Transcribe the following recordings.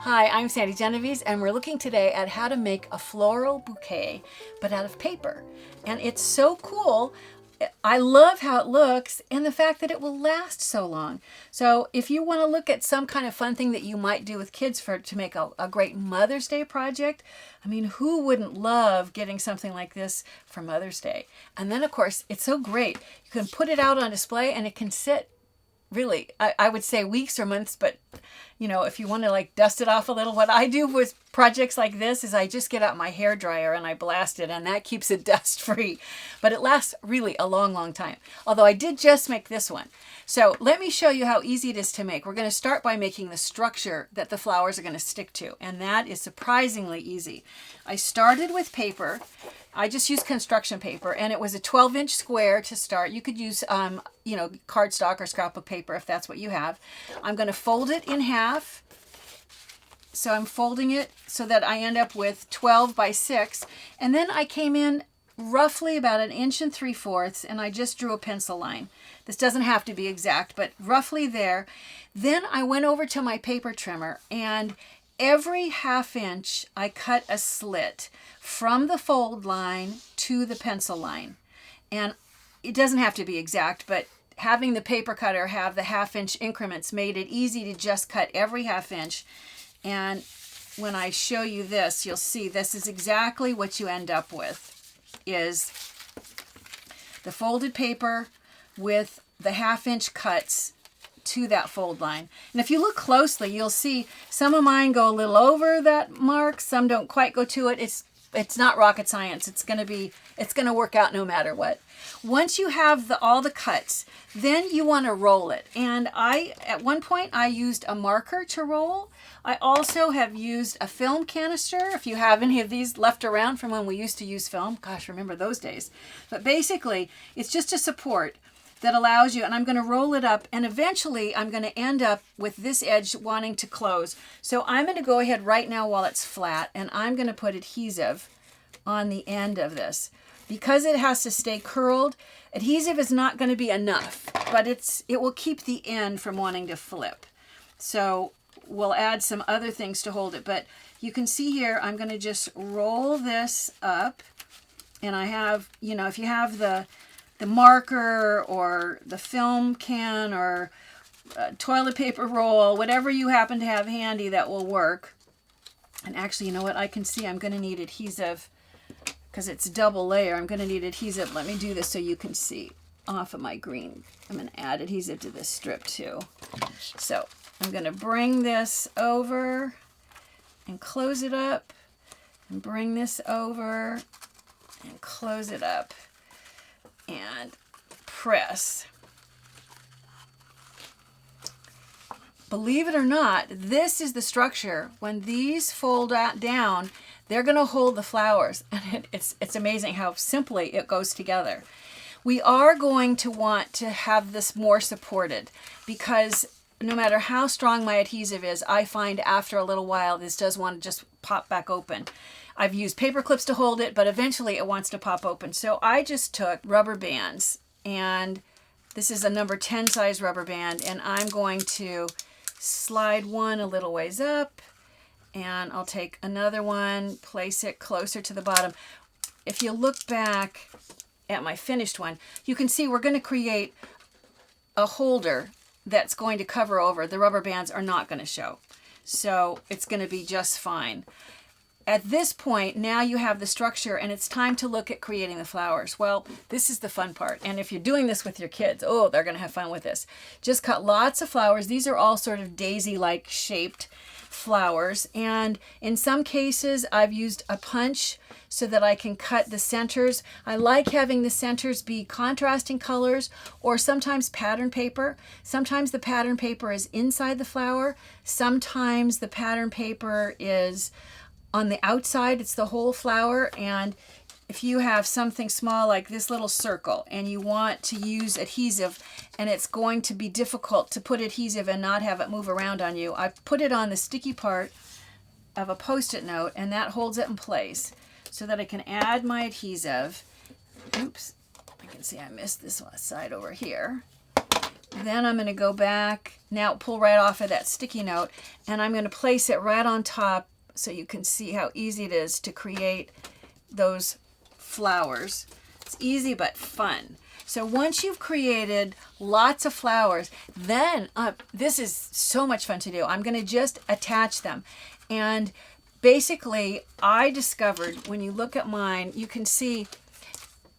Hi, I'm Sandy Genovese, and we're looking today at how to make a floral bouquet, but out of paper. And it's so cool. I love how it looks and the fact that it will last so long. So if you want to look at some kind of fun thing that you might do with kids to make a great Mother's Day project, I mean, who wouldn't love getting something like this for Mother's Day? And then, of course, it's so great. You can put it out on display and it can sit really, I would say weeks or months, but you know, if you want to like dust it off a little, what I do with projects like this is I just get out my hair dryer and I blast it, and that keeps it dust free. But it lasts really a long, long time. Although I did just make this one. So let me show you how easy it is to make. We're going to start by making the structure that the flowers are going to stick to, and that is surprisingly easy. I started with paper. I just used construction paper, and it was a 12-inch square to start. You could use, cardstock or scrapbook paper if that's what you have. I'm going to fold it in half. So I'm folding it so that I end up with 12 by 6. And then I came in roughly about 1 3/4 inches, and I just drew a pencil line. This doesn't have to be exact, but roughly there. Then I went over to my paper trimmer, and every 1/2 inch I cut a slit from the fold line to the pencil line. And it doesn't have to be exact, but having the paper cutter have the 1/2 inch increments made it easy to just cut every 1/2 inch. And when I show you this, you'll see this is exactly what you end up with, is the folded paper with the 1/2 inch cuts to that fold line. And if you look closely, you'll see some of mine go a little over that mark, some don't quite go to it. It's not rocket science. It's going to work out no matter what. Once you have all the cuts, then you want to roll it. And at one point I used a marker to roll. I also have used a film canister. If you have any of these left around from when we used to use film, gosh, remember those days. But basically, it's just a support that allows you, and I'm going to roll it up, and eventually I'm going to end up with this edge wanting to close. So I'm going to go ahead right now while it's flat, and I'm going to put adhesive on the end of this. Because it has to stay curled, adhesive is not going to be enough, but it will keep the end from wanting to flip. So we'll add some other things to hold it, but you can see here I'm going to just roll this up, and I have, if you have the marker or the film can or toilet paper roll, whatever you happen to have handy, that will work. And actually, you know what? I can see I'm going to need adhesive because it's double layer. I'm going to need adhesive. Let me do this so you can see off of my green. I'm going to add adhesive to this strip too. So I'm going to bring this over and close it up, and bring this over and close it up, and press. Believe it or not, this is the structure. When these fold out down, they're going to hold the flowers. And it's amazing how simply it goes together. We are going to want to have this more supported, because no matter how strong my adhesive is, I find after a little while this does want to just pop back open. I've used paper clips to hold it, but eventually it wants to pop open. So I just took rubber bands, and this is a number 10 size rubber band, and I'm going to slide one a little ways up, and I'll take another one, place it closer to the bottom. If you look back at my finished one, you can see we're going to create a holder that's going to cover over. The rubber bands are not going to show. So it's going to be just fine. At this point, now you have the structure, and it's time to look at creating the flowers. Well, this is the fun part. And if you're doing this with your kids, oh, they're going to have fun with this. Just cut lots of flowers. These are all sort of daisy-like shaped flowers. And in some cases, I've used a punch so that I can cut the centers. I like having the centers be contrasting colors, or sometimes pattern paper. Sometimes the pattern paper is inside the flower. Sometimes the pattern paper is on the outside. It's the whole flower. And if you have something small like this little circle and you want to use adhesive, and it's going to be difficult to put adhesive and not have it move around on you, I put it on the sticky part of a Post-it note, and that holds it in place so that I can add my adhesive. Oops, I can see I missed this side over here. Then I'm going to go back, now pull right off of that sticky note, and I'm going to place it right on top so you can see how easy it is to create those flowers. It's easy but fun. So once you've created lots of flowers, then this is so much fun to do. I'm going to just attach them. And basically, I discovered when you look at mine, you can see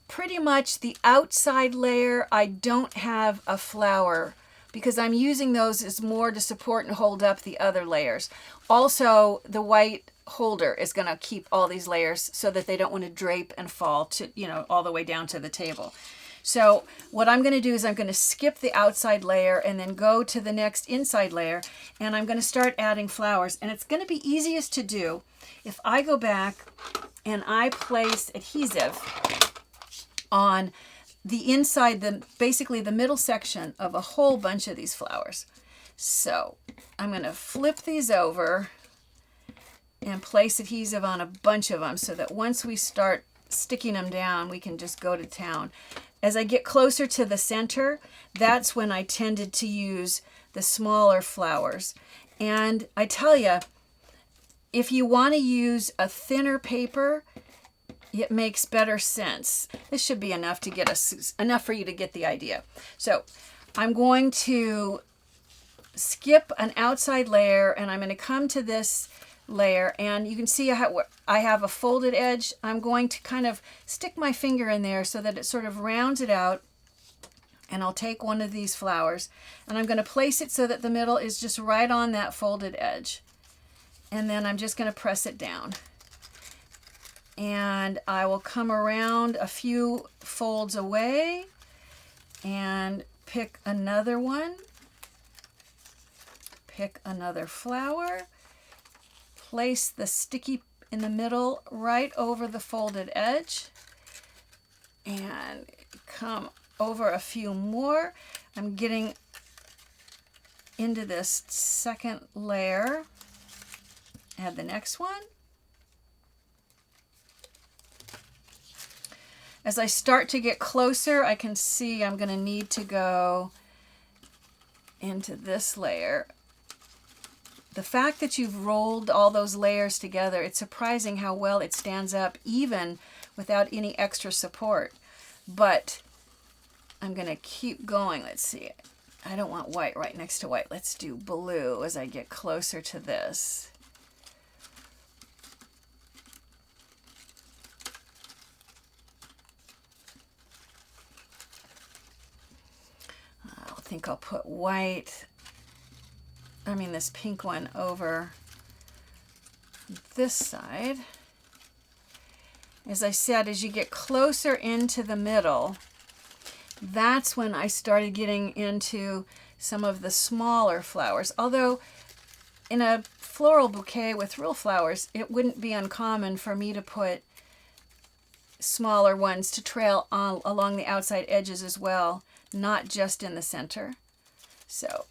pretty much the outside layer, I don't have a flower because I'm using those as more to support and hold up the other layers. Also, the white holder is going to keep all these layers so that they don't want to drape and fall to, you know, all the way down to the table. So what I'm going to do is I'm going to skip the outside layer and then go to the next inside layer, and I'm going to start adding flowers. And it's going to be easiest to do if I go back and I place adhesive on the inside, basically the middle section of a whole bunch of these flowers. So I'm going to flip these over and place adhesive on a bunch of them so that once we start sticking them down, we can just go to town. As I get closer to the center, that's when I tended to use the smaller flowers. And I tell you, if you want to use a thinner paper, it makes better sense. This should be enough to get enough for you to get the idea. So I'm going to skip an outside layer, and I'm going to come to this layer, and you can see I have a folded edge. I'm going to kind of stick my finger in there so that it sort of rounds it out, and I'll take one of these flowers and I'm going to place it so that the middle is just right on that folded edge, and then I'm just going to press it down. And I will come around a few folds away and pick another one, pick another flower, place the sticky in the middle right over the folded edge, and come over a few more. I'm getting into this second layer. Add the next one. As I start to get closer, I can see I'm going to need to go into this layer. The fact that you've rolled all those layers together, it's surprising how well it stands up even without any extra support. But I'm going to keep going. Let's see. I don't want white right next to white. Let's do blue as I get closer to this. I think I'll put this pink one over this side. As I said, as you get closer into the middle, that's when I started getting into some of the smaller flowers. Although in a floral bouquet with real flowers, it wouldn't be uncommon for me to put smaller ones to trail along the outside edges as well, not just in the center. So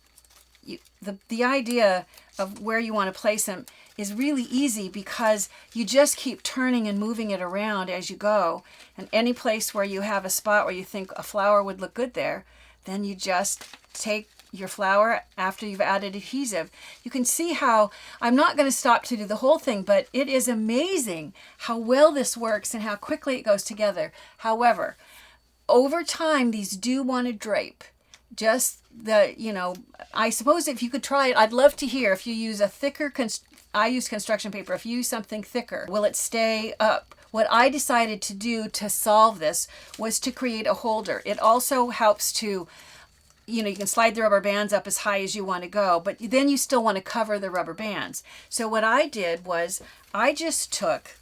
the idea of where you want to place them is really easy because you just keep turning and moving it around as you go. And any place where you have a spot where you think a flower would look good there, then you just take your flower after you've added adhesive. You can see how, I'm not going to stop to do the whole thing, but it is amazing how well this works and how quickly it goes together. However, over time, these do want to drape. Just I suppose if you could try it, I'd love to hear if you use a thicker, I use construction paper, if you use something thicker, will it stay up? What I decided to do to solve this was to create a holder. It also helps to, you can slide the rubber bands up as high as you want to go, but then you still want to cover the rubber bands. So what I did was I just took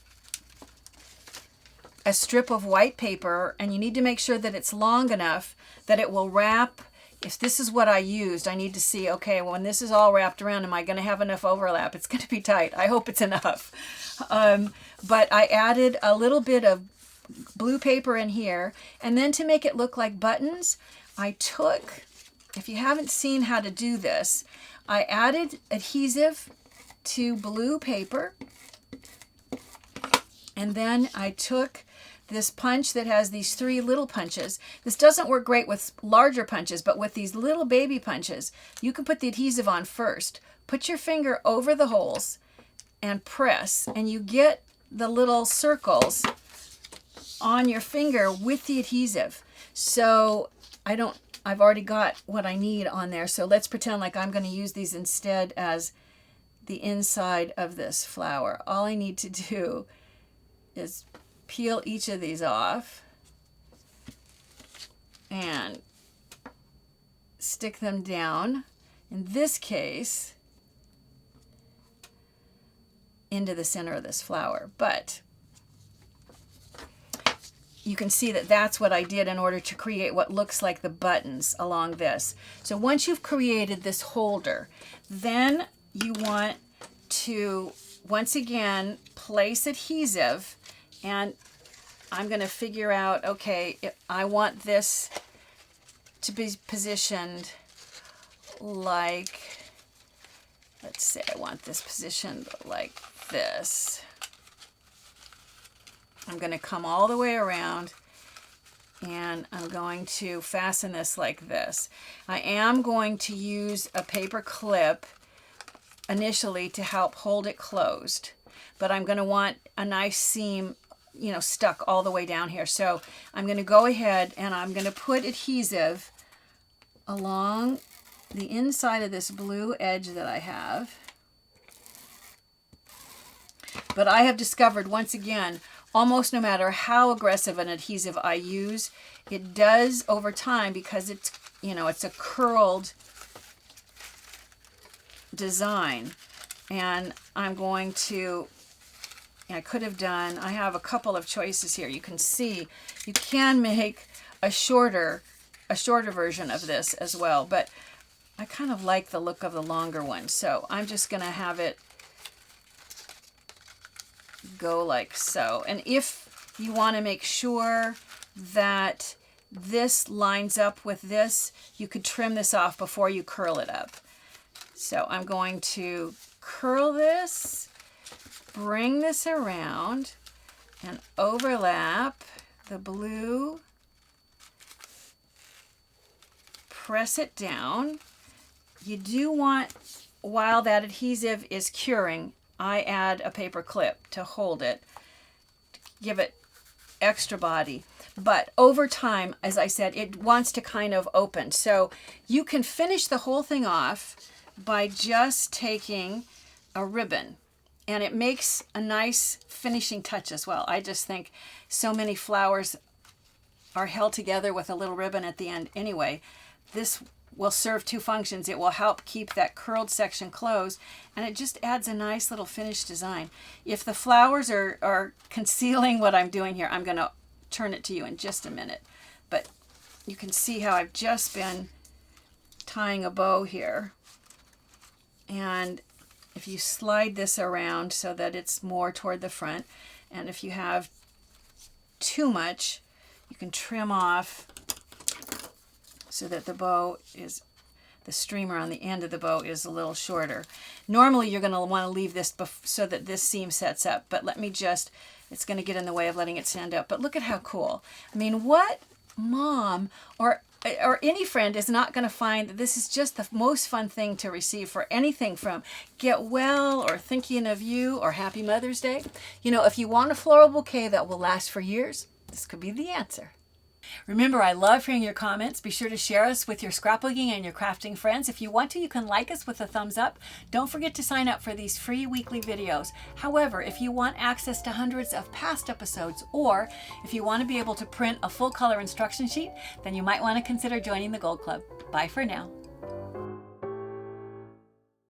a strip of white paper, and you need to make sure that it's long enough that it will wrap. If this is what I used, I need to see, okay, when this is all wrapped around, am I going to have enough overlap? It's going to be tight. I hope it's enough. But I added a little bit of blue paper in here, and then to make it look like buttons, I took, if you haven't seen how to do this, I added adhesive to blue paper, and then I took this punch that has these 3 little punches. This doesn't work great with larger punches, but with these little baby punches, you can put the adhesive on first. Put your finger over the holes and press, and you get the little circles on your finger with the adhesive. So I've already got what I need on there. So let's pretend like I'm going to use these instead as the inside of this flower. All I need to do is peel each of these off and stick them down, in this case, into the center of this flower. But you can see that that's what I did in order to create what looks like the buttons along this. So once you've created this holder, then you want to, once again, place adhesive, and I'm going to figure out, okay, I want this to be positioned like, let's say I want this positioned like this. I'm going to come all the way around, and I'm going to fasten this like this. I am going to use a paper clip initially to help hold it closed, but I'm going to want a nice seam, you know, stuck all the way down here. So I'm going to go ahead and I'm going to put adhesive along the inside of this blue edge that I have. But I have discovered, once again, almost no matter how aggressive an adhesive I use, it does over time, because it's, you know, it's a curled design. And I'm going to, I could have done, I have a couple of choices here. You can see you can make a shorter version of this as well, but I kind of like the look of the longer one. So I'm just going to have it go like so. And if you want to make sure that this lines up with this, you could trim this off before you curl it up. So I'm going to curl this, bring this around, and overlap the blue, press it down. You do want, while that adhesive is curing, I add a paper clip to hold it, to give it extra body. But over time, as I said, it wants to kind of open. So you can finish the whole thing off by just taking a ribbon, and it makes a nice finishing touch as well. I just think so many flowers are held together with a little ribbon at the end anyway. This will serve 2 functions. It will help keep that curled section closed, and it just adds a nice little finished design. If the flowers are concealing what I'm doing here, I'm going to turn it to you in just a minute. But you can see how I've just been tying a bow here. And if you slide this around so that it's more toward the front, and if you have too much, you can trim off so that the bow is, the streamer on the end of the bow is a little shorter. Normally you're going to want to leave this so that this seam sets up, but let me just, it's going to get in the way of letting it stand up. But look at how cool. I mean, what mom or any friend is not going to find that this is just the most fun thing to receive for anything from get well or thinking of you or Happy Mother's Day? You know, if you want a floral bouquet that will last for years, this could be the answer. Remember, I love hearing your comments. Be sure to share us with your scrapbooking and your crafting friends. If you want to, you can like us with a thumbs up. Don't forget to sign up for these free weekly videos. However, if you want access to hundreds of past episodes, or if you want to be able to print a full color instruction sheet, then you might want to consider joining the Gold Club. Bye for now.